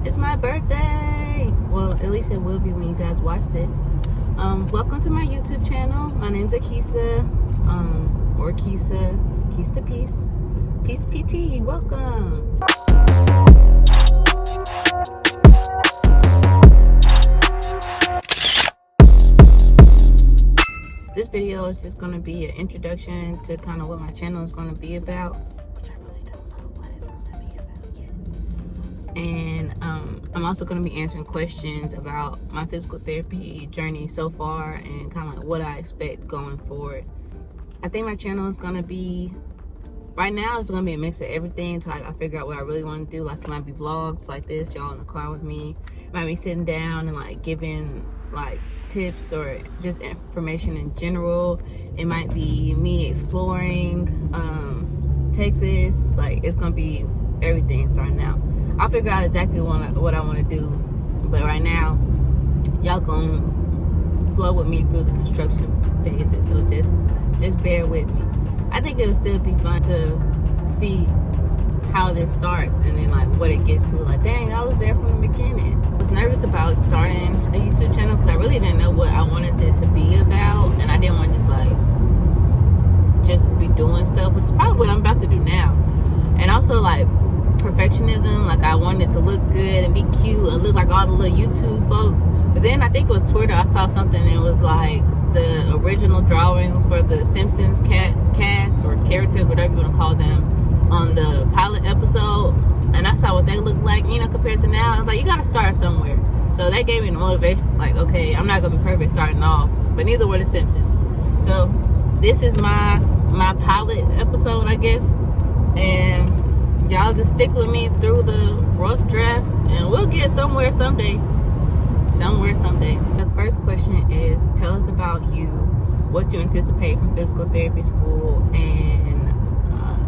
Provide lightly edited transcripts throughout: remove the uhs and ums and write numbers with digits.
It's my birthday. Well, at least it will be when you guys watch this. Welcome to my YouTube channel. My name's Akisa, or Kisa Peace. Peace PT. Welcome. This video is just going to be an introduction to kind of what my channel is going to be about, which I really don't know what it's going to be about yet. And I'm also going to be answering questions about my physical therapy journey so far and kind of like what I expect going forward. I think my channel is going to be, right now it's going to be a mix of everything until I figure out what I really want to do. Like it might be vlogs like this, y'all in the car with me. It might be sitting down and like giving like tips or just information in general. It might be me exploring Texas. Like it's gonna be everything starting now. I'll figure out exactly what I want to do, but right now y'all gonna flow with me through the construction phases, so just bear with me. I think it'll still be fun to see how this starts and then like what it gets to. Like, dang, I was there from the beginning. I was nervous about starting a YouTube channel because I really didn't know what I wanted it to be about, and I didn't want to just be doing stuff, which is probably what I'm about to do now. And also like perfectionism, like I wanted it to look good and be cute and look like all the little YouTube folks. But then I think it was Twitter, I saw something and it was like the original drawings for the Simpsons cast or characters, whatever you want to call them, on the pilot episode, and I saw what they look like, compared to now. I was like, you gotta start somewhere. So that gave me the motivation, like, okay, I'm not gonna be perfect starting off, but neither were the Simpsons. So this is my pilot episode, I guess, and y'all just stick with me through the rough drafts and we'll get somewhere someday. The first question is, tell us about you, what you anticipate from physical therapy school, and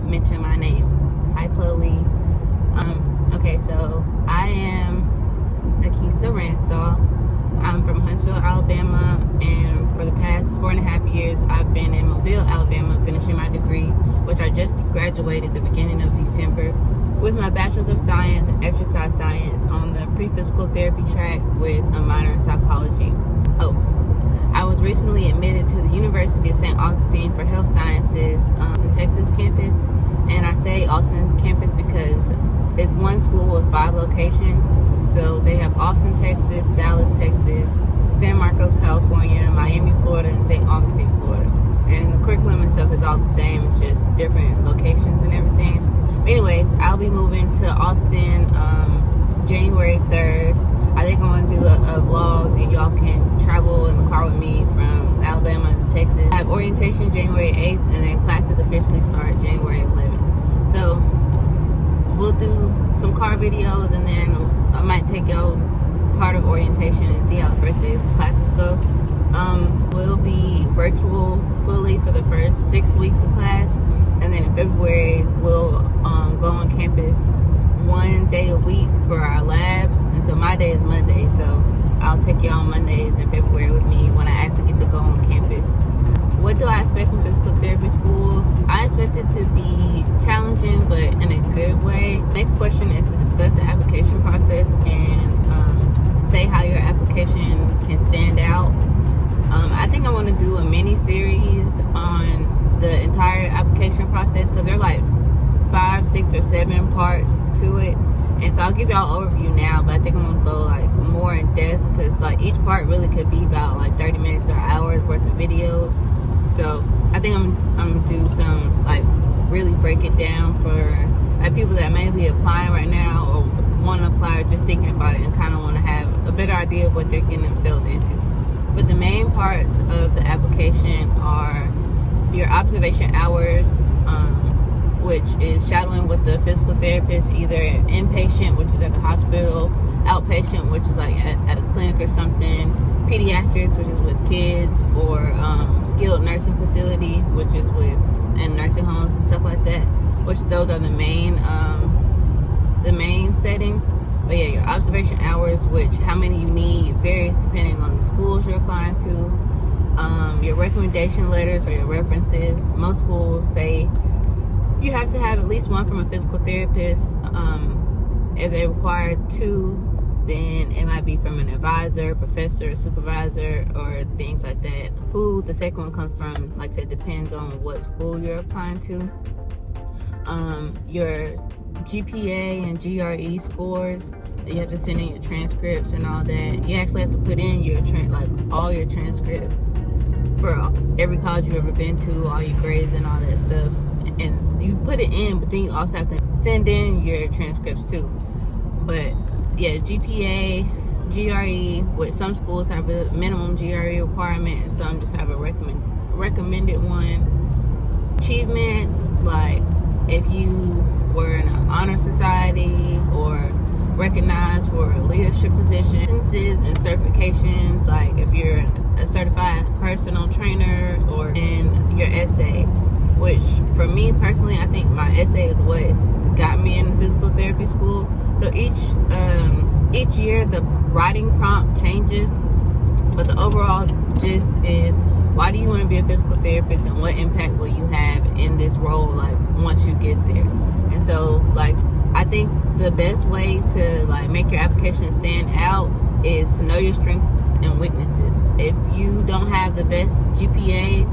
mention my name. Hi, Chloe. Okay, so I am Akisa Ransaw. I'm from Huntsville, Alabama, and for the past 4.5 years, I've been in Mobile, Alabama, finishing my degree, which I just graduated the beginning of December, with my Bachelor's of Science in Exercise Science on the pre-physical therapy track with a minor in psychology. I was recently admitted to the University of St. Augustine for Health Sciences in Texas campus. And I say Austin campus because it's one school with 5 locations. So they have Austin, Texas, Dallas, Texas, San Marcos, California, Miami, Florida, and St. Augustine, Florida. And the curriculum and stuff is all the same. It's just different locations and everything. But anyways, I'll be moving to Austin January 3rd. I think I'm going to do a vlog and y'all can travel in the car with me from Alabama to Texas. I have orientation January 8th and then classes officially start January 11th. So we'll do some car videos and then I might take y'all part of orientation and see how the first days of classes go. We'll be virtual fully for the first 6 weeks of class, and then in February we'll go on campus 1 day a week for our labs. And so my day is Monday, so I'll take you on Mondays in February with me when I actually get to go on campus. What do I expect from physical therapy school? I expect it to be challenging, but in a good way. Next question is to discuss the application process and say how your application can stand out. I think I want to do a mini series on the entire application process because there are like 5, 6, or 7 parts to it. And so I'll give y'all an overview now, but I think I'm going to go like more in depth because like each part really could be about like 30 minutes or hours worth of videos. So I think I'm going to do some like really break it down for like people that may be applying right now or want to apply or just thinking about it and kind of want to have a better idea of what they're getting themselves into. But the main parts of the application are your observation hours, which is shadowing with the physical therapist, either inpatient, which is at the hospital, outpatient, which is like at a clinic or something, pediatrics, which is with kids, or skilled nursing facility, which is with in nursing homes and stuff like that, which those are the main settings. But yeah, your observation hours, which how many you need varies depending on the schools you're applying to. Your recommendation letters or your references. Most schools say you have to have at least one from a physical therapist If they require 2, then it might be from an advisor, professor, supervisor, or things like that. Who the second one comes from, like I said, depends on what school you're applying to. Your GPA and GRE scores, you have to send in your transcripts and all that. You actually have to put in your all your transcripts for every college you've ever been to, all your grades and all that stuff. And you put it in, but then you also have to send in your transcripts too. But yeah, GPA, GRE, with some schools have a minimum GRE requirement and some just have a recommended one. Achievements, like if you were in an honor society or recognized for a leadership position, licenses and certifications, like if you're a certified personal trainer, or in your essay, which for me personally, I think my essay is what got me in physical therapy school. So each year the writing prompt changes, but the overall gist is, why do you want to be a physical therapist and what impact will you have in this role, like once you get there? And so like I think the best way to like make your application stand out is to know your strengths and weaknesses. If you don't have the best GPA,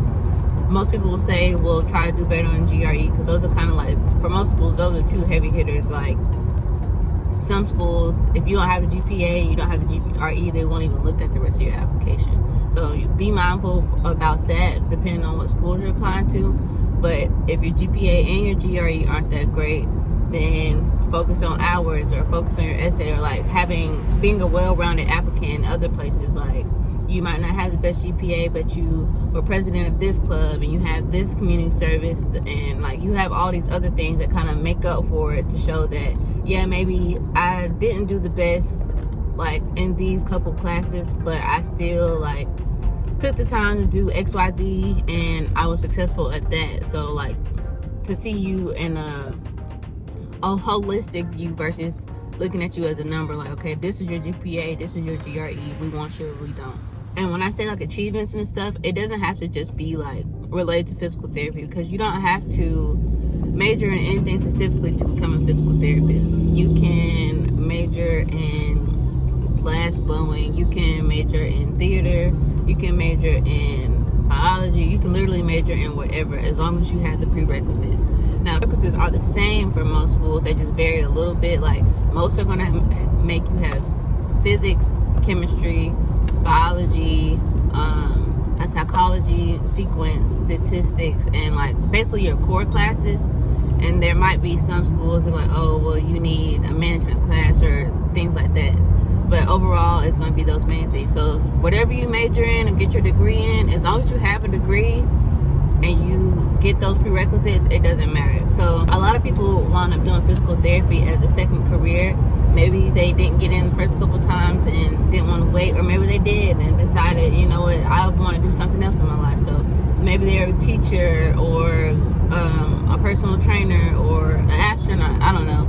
most people will say, well, try to do better on GRE, because those are kind of like, for most schools, those are 2 heavy hitters. Like some schools, if you don't have a GPA and you don't have the GRE, they won't even look at the rest of your application. So you be mindful about that, depending on what schools you're applying to. But if your GPA and your GRE aren't that great, then focus on hours or focus on your essay, or like being a well-rounded applicant in other places. Like you might not have the best GPA, but you were president of this club and you have this community service, and like you have all these other things that kind of make up for it, to show that, yeah, maybe I didn't do the best like in these couple classes, but I still like took the time to do XYZ and I was successful at that. So like to see you in a holistic view versus looking at you as a number, like, okay, this is your GPA, this is your GRE, we want you or we don't. And when I say like achievements and stuff, it doesn't have to just be like related to physical therapy, because you don't have to major in anything specifically to become a physical therapist. You can major in glass blowing, you can major in theater, you can major in biology, you can literally major in whatever, as long as you have the prerequisites. Now, the prerequisites are the same for most schools, they just vary a little bit. Like most are going to make you have physics, chemistry, biology, a psychology sequence, statistics, and like basically your core classes. And there might be some schools that are like, oh, well, you need a management class or things like that. But overall, it's going to be those main things. So whatever you major in and get your degree in, as long as you have a degree and you get those prerequisites, it doesn't matter. So a lot of people wind up doing physical therapy as a second career. Maybe they didn't get in the first couple times and didn't want to wait, or maybe they did and decided, you know what, I want to do something else in my life. So maybe they're a teacher or a personal trainer or an astronaut. I don't know.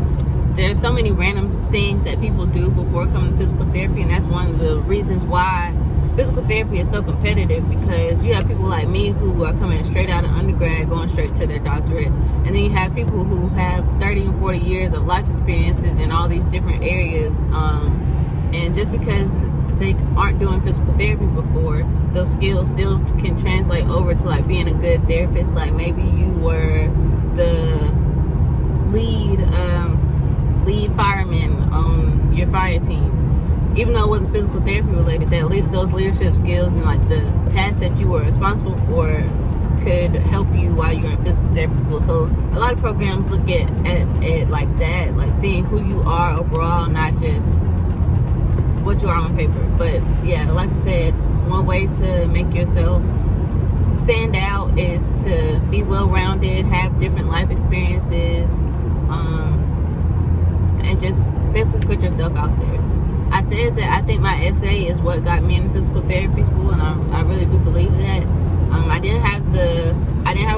There's so many random things that people do before coming to physical therapy, and that's one of the reasons why physical therapy is so competitive, because you have people like me who are coming straight out of undergrad going straight to their doctorate, and then you have people who have 30 and 40 years of life experiences in all these different areas, and just because they aren't doing physical therapy before, those skills still can translate over to like being a good therapist. Like maybe you were the lead fireman on your fire team, even though it wasn't physical therapy related, those leadership skills and like the tasks that you were responsible for could help you while you're in physical therapy school. So a lot of programs look at it like that, like seeing who you are overall, not just what you are on paper. But yeah, like I said, one way to make yourself stand out is to be well-rounded, have different life experiences, and just basically put yourself out there. I said that I think my essay is what got me in physical therapy school, and I really do believe that. I didn't have a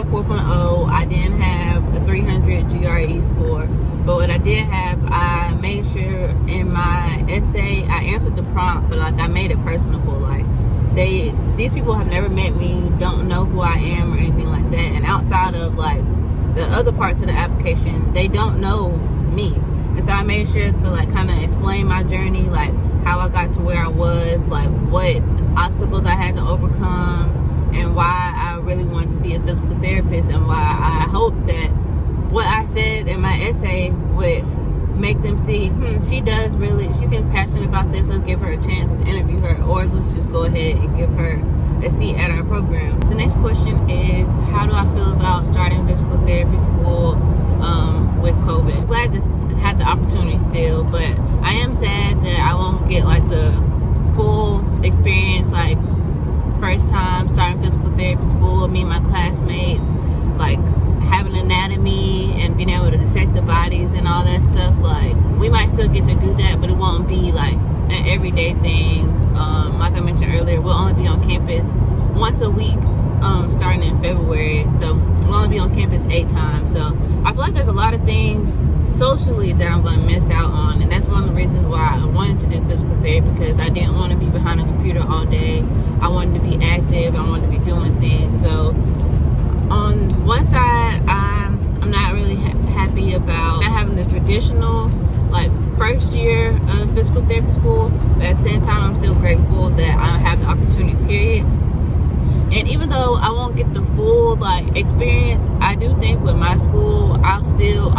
4.0, I didn't have a 300 GRE score, but what I did have, I made sure in my essay I answered the prompt, but like I made it personable. Like these people have never met me, don't know who I am or anything like that, and outside of like the other parts of the application, they don't know me. And so I made sure to like kind of explain my journey, like how I got to where I was, like what obstacles I had to overcome, and why I really wanted to be a physical therapist, and why I hope that what I said in my essay would make them see, she seems passionate about this, let's give her a chance, let's interview her, or let's just go ahead and give her a seat at our program. The next question is, how do I feel about starting physical therapy school with COVID? I'm glad to have the opportunity still, but I am sad that I won't get like the full experience, like first time starting physical therapy school, me and my classmates, like having anatomy and being able to dissect the bodies and all that stuff. Like, we might still get to do that, but it won't be like an everyday thing. Like I mentioned earlier, we'll only be on campus once a week, starting in February. So we'll only be on campus 8 times. So I feel like there's a lot of things socially that I'm going to miss out on, and that's one of the reasons why I wanted to do physical therapy, because I didn't want to be behind a computer all day. I wanted to be active. I wanted to be doing things. So on one side, I'm not really happy about not having the traditional like first year of physical therapy school, but at the same time I'm still grateful that I have the opportunity, period. And even though I won't get the full like experience, I do think with my school I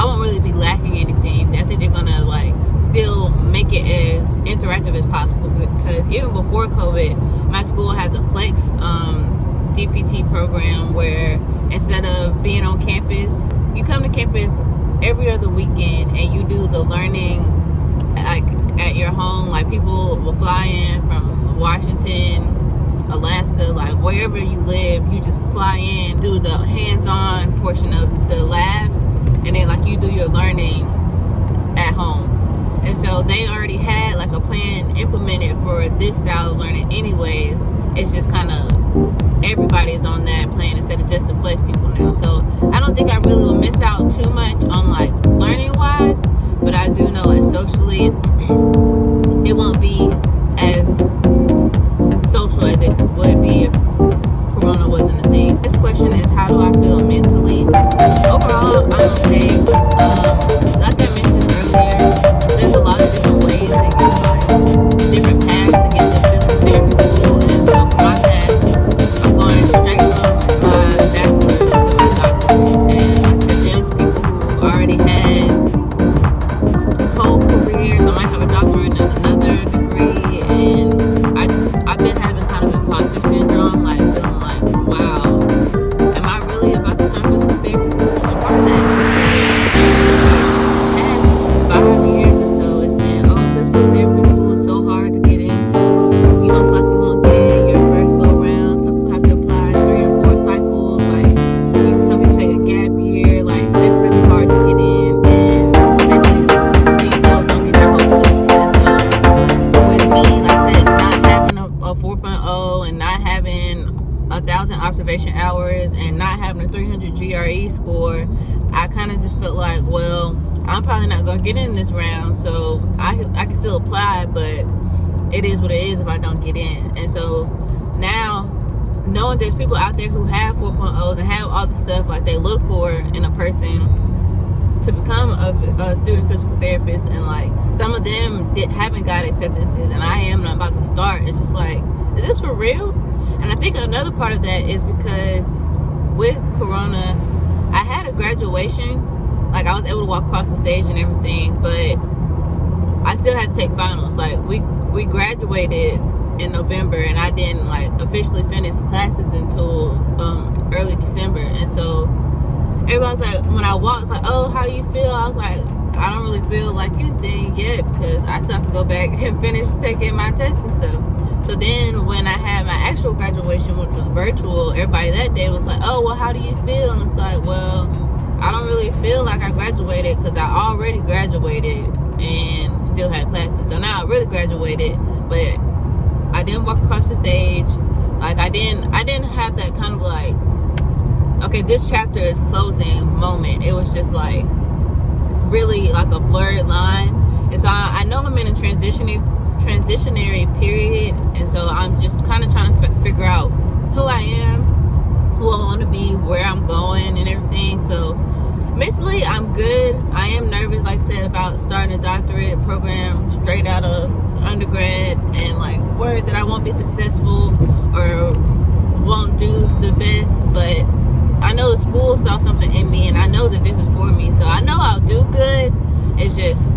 won't really be lacking anything. I think they're gonna like still make it as interactive as possible, because even before COVID, my school has a flex DPT program where instead of being on campus, you come to campus every other weekend and you do the learning like at your home. Like, people will fly in from Washington, Alaska, like wherever you live, you just fly in, do the hands-on portion of the labs, and then like you do your learning at home. And so they already had like a plan implemented for this style of learning anyways. It's just kind of everybody's on that plan instead of just the flex people now. So I don't think I really will miss out too much on like learning wise, but I do know that socially it won't be as social as it would be if Corona wasn't a thing. This question is, how do I feel mentally? Overall, I'm okay. Like I mentioned earlier, there's a lot of different ways to get like different paths to get to physical therapy school, and so for my path, I'm going straight from my bachelor's to my doctorate. And like I said, there's people who already had whole careers. I might have a doctorate in another degree, and I've been having kind of imposter syndrome, like feeling like, wow, am I really about to start physical therapy school? And part of that is the past 5 years or so, it's been, physical therapy school is so hard to get into. You most likely won't get in your first go round. Some people have to apply 3 or 4 cycles. Like, some people take a gap year. Like, it's really hard to get in. And this is, don't get your hopes up. And so with me, like I said, not having a 4.0 and not having 1,000 observation hours and not having a 300 GRE score, I kind of just felt like, well, I'm probably not going to get in this round, so I can still apply, but it is what it is if I don't get in. And so now, knowing there's people out there who have 4.0s and have all the stuff like they look for in a person to become a student physical therapist, and like some of them haven't got acceptances, and I am not about to start. It's just like, is this for real? And I think another part of that is because with Corona, I had a graduation. Like, I was able to walk across the stage and everything, but I still had to take finals. Like, we graduated in November, and I didn't like officially finish classes until early December. And so everybody's like, when I walked, it's like, oh, how do you feel? I was like, I don't really feel like anything yet, because I still have to go back and finish taking my tests and stuff. So then when I had my actual graduation, which was virtual, everybody that day was like, oh, well, how do you feel? And it's like, well, I don't really feel like I graduated, because I already graduated and still had classes. So now I really graduated, but I didn't walk across the stage. Like, I didn't have that kind of like, okay, this chapter is closing moment. It was just like really like a blurred line. And so I know I'm in a transitionary period, and so I'm just kind of trying to figure out who I am, who I want to be, where I'm going and everything. So Mentally, I'm good. I am nervous, like I said, about starting a doctorate program straight out of undergrad, and like worried that I won't be successful or won't do the best. But I know the school saw something in me, and I know that this is for me, so I know I'll do good. It's just,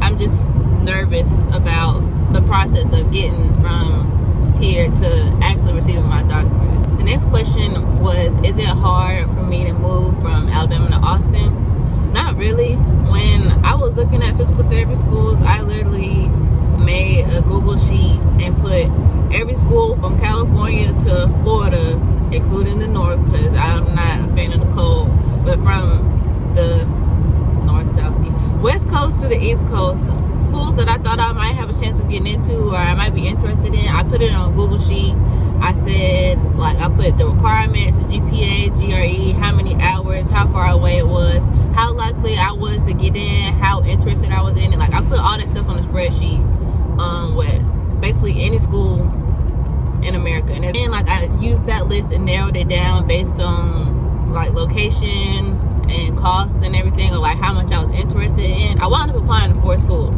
I'm just nervous about the process of getting from here to actually receiving my doctorate. The next question was, is it hard for me to move from Alabama to Austin? Not really. When I was looking at physical therapy schools, I literally made a Google sheet and put every school from California to Florida, excluding the north, because I'm not a fan of the cold, but from the north, south, west coast to the east coast, schools that I thought I might have a chance of getting into or I might be interested in, I put it on a Google sheet. I said, like, I put the requirements, the GPA, GRE, how many hours, how far away it was, how likely I was to get in, how interested I was in it. Like, I put all that stuff on a spreadsheet with basically any school in America. And then, like, I used that list and narrowed it down based on, like, location and costs and everything, or, like, how much I was interested in. I wound up applying to 4 schools,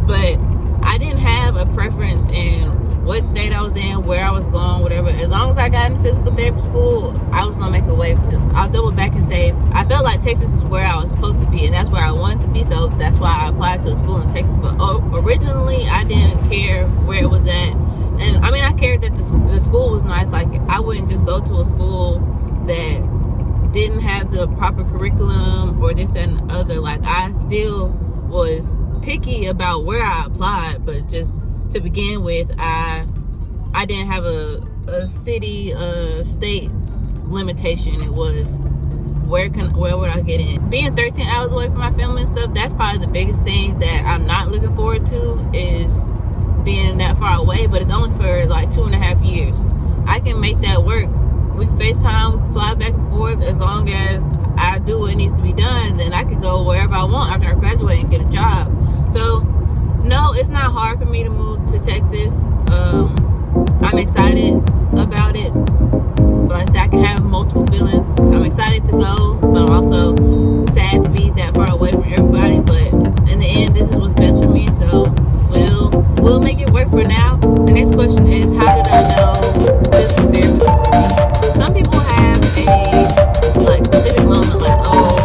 but I didn't have a preference in what state I was in, where I was going, whatever. As long as I got into physical therapy school, I was gonna make a way for it. I'll double back and say I felt like Texas is where I was supposed to be, and that's where I wanted to be, so that's why I applied to a school in Texas. But originally I didn't care where it was at, and I mean, I cared that the school was nice. Like, I wouldn't just go to a school that didn't have the proper curriculum or this and the other. Like, I still was picky about where I applied, but just to begin with, I didn't have a city, state limitation. It was where would I get in? Being 13 hours away from my family and stuff, that's probably the biggest thing that I'm not looking forward to, is being that far away. But it's only for like 2.5 years. I can make that work. We can FaceTime, we can fly back and forth. As long as I do what needs to be done, then I can go wherever I want after I graduate and get a job. So no, it's not hard for me to move to Texas. I'm excited about it, but like I said, I can have multiple feelings. I'm excited to go, but I'm also sad to be that far away from everybody. But in the end, this is what's best for me, so we'll make it work for now. The next question is, how did I know physical therapy was for me? Some people have a like specific moment, like, oh,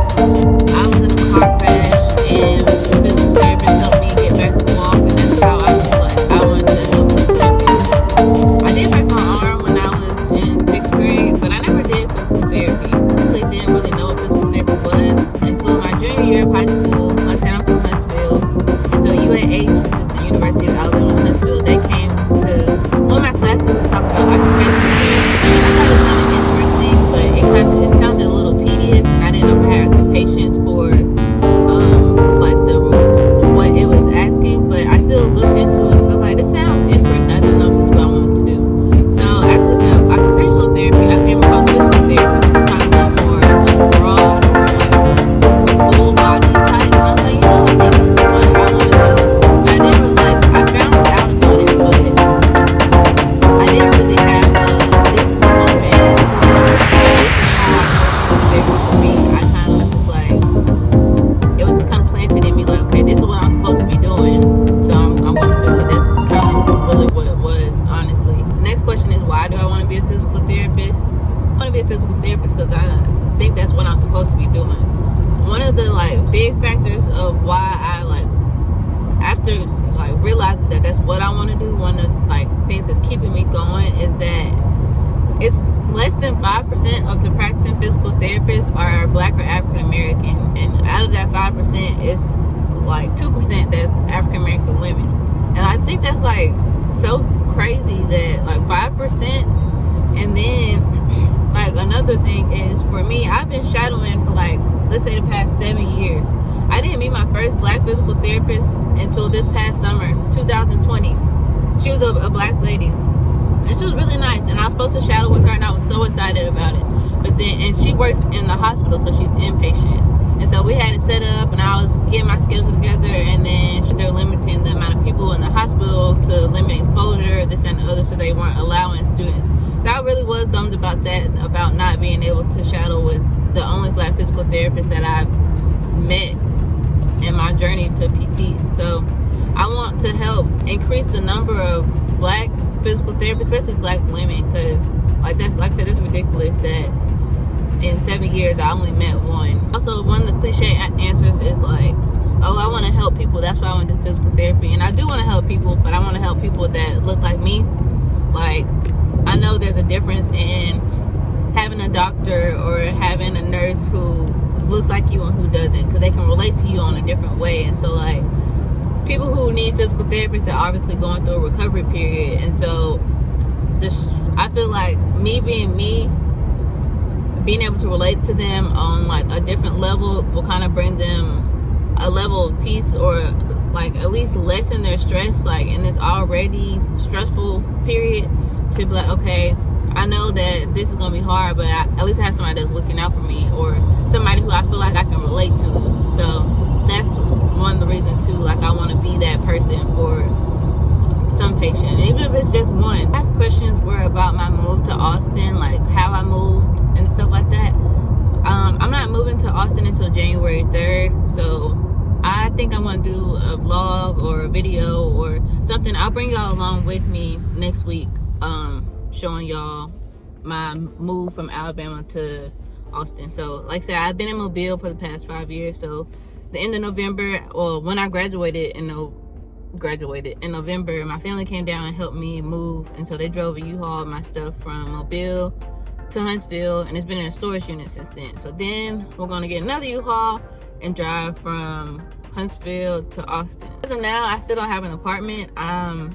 I was in a car crash and the physical therapist helped me get back to walk, and that's how I feel like I wanted to help physical therapy. I did break my arm when I was in 6th grade, but I never did physical therapy. Honestly, didn't really know what physical therapy was until my junior year of high school. Like I said, I'm from Huntsville, and so UAH, which is the University of Alabama Huntsville, they came to one of my classes to talk about occupational therapy. I thought it sounded interesting, but it sounded a little tedious, and I didn't know if I had the patience for like what it was asking. But I still looked into it because I was like, this sounds interesting. I didn't know this is what I wanted to do. So after looking up occupational therapy, I came across physical therapy, which is kind of a lot more like broad, or like full body type. And I was like, I think this is what I want to do. But I didn't really I found out about it, but I didn't really have this is the moment, this is how physical therapy for me. I kind of was just like, it was just kind of planted in me, like, okay, this is what I'm supposed to be doing, so I'm going to do it. That's kind of really what it was, honestly. The next question is, why do I want to be a physical therapist? I want to be a physical therapist because I think that's what I'm supposed to be doing. One of the like big factors of why I after like realizing that that's what I want to do, one of the like things that's keeping me going is that it's less than 5% of the practicing physical therapists are Black or African American, and out of that 5%, it's like 2% that's African American women. And I think that's like so crazy that like 5%. And then like another thing is, for me, I've been shadowing for like, let's say, the past 7 years. I didn't meet my first Black physical therapist until this past summer, 2020. She was a Black lady, and she was really nice, and I was supposed to shadow with her, and I was so excited about it. But then, and she works in the hospital, so she's inpatient, and so we had it set up, and I was getting my schedule together, and then they're limiting the amount of people in the hospital to limit exposure, this and the other, so they weren't allowing students. So I really was bummed about that, about not being able to shadow with the only Black physical therapists that I've met in my journey to PT. So I want to help increase the number of black physical therapists, especially black women, because like I said, it's ridiculous that in 7 years I only met one. Also, one of the cliche answers is like, oh, I want to help people, that's why I want to do physical therapy. And I do want to help people, but I want to help people that look like me. Like, I know there's a difference in having a doctor or having a nurse who looks like you and who doesn't, because they can relate to you on a different way. And so like, people who need physical therapists, they're obviously going through a recovery period. And so I feel like me being able to relate to them on like a different level will kind of bring them a level of peace, or like at least lessen their stress, like in this already stressful period, to be like, okay, I know that this is gonna be hard, but at least I have somebody that's looking out for me, or somebody who I feel like I can relate to. So that's one of the reasons too, like I want to be that person for some patient, even if it's just one. Last questions were about my move to Austin, like how I moved and stuff like that. I'm not moving to Austin until January 3rd, so I think I'm gonna do a vlog or a video or something. I'll bring y'all along with me next week, showing y'all my move from Alabama to Austin. So like I said, I've been in Mobile for the past 5 years, so the end of November, or when I graduated in November, my family came down and helped me move, and so they drove a U-Haul my stuff from Mobile to Huntsville, and it's been in a storage unit since then. So then we're gonna get another U-Haul and drive from Huntsville to Austin. As of now, I still don't have an apartment. I'm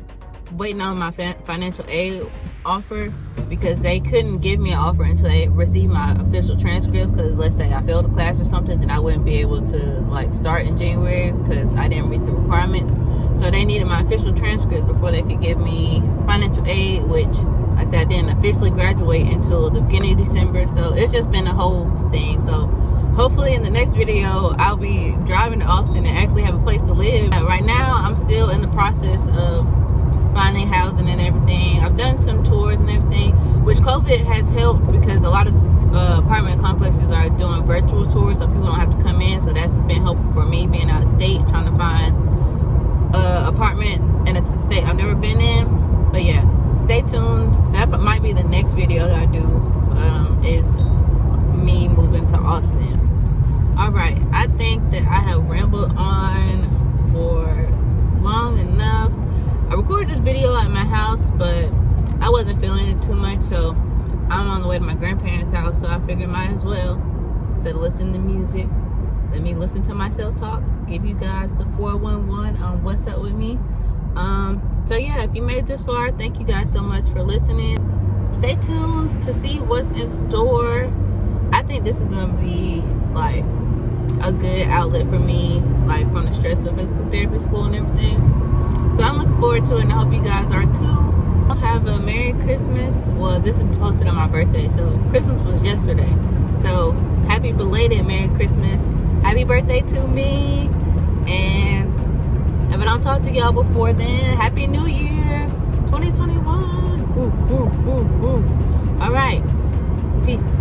waiting on my financial aid offer, because they couldn't give me an offer until they received my official transcript, because let's say I failed a class or something, then I wouldn't be able to like start in January because I didn't meet the requirements. So they needed my official transcript before they could give me financial aid, which like I said, I didn't officially graduate until the beginning of December. So it's just been a whole thing. So hopefully in the next video I'll be driving to Austin and actually have a place to live. Right now I'm still in the process of finding housing and everything. I've done some tours and everything, which COVID has helped, because a lot of apartment complexes are doing virtual tours, so people don't have to come in. So that's been helpful for me being out of state, trying to find an apartment in a state I've never been in. But yeah, stay tuned. That might be the next video that I do, is me moving to Austin. Alright, I think that I have rambled on for long enough. I recorded this video at my house, but I wasn't feeling it too much, so I'm on the way to my grandparents' house, so I figured might as well, instead of listening to music, let me listen to myself talk, give you guys the 411 on what's up with me. So yeah, if you made it this far, thank you guys so much for listening. Stay tuned to see what's in store. I think this is gonna be like a good outlet for me, like from the stress of physical therapy school and everything. So I'm looking forward to it, and I hope you guys are too. I'll have a Merry Christmas. Well, this is posted on my birthday, so Christmas was yesterday. So happy belated Merry Christmas. Happy birthday to me. And if I don't talk to y'all before then, Happy New Year 2021. All right. Peace.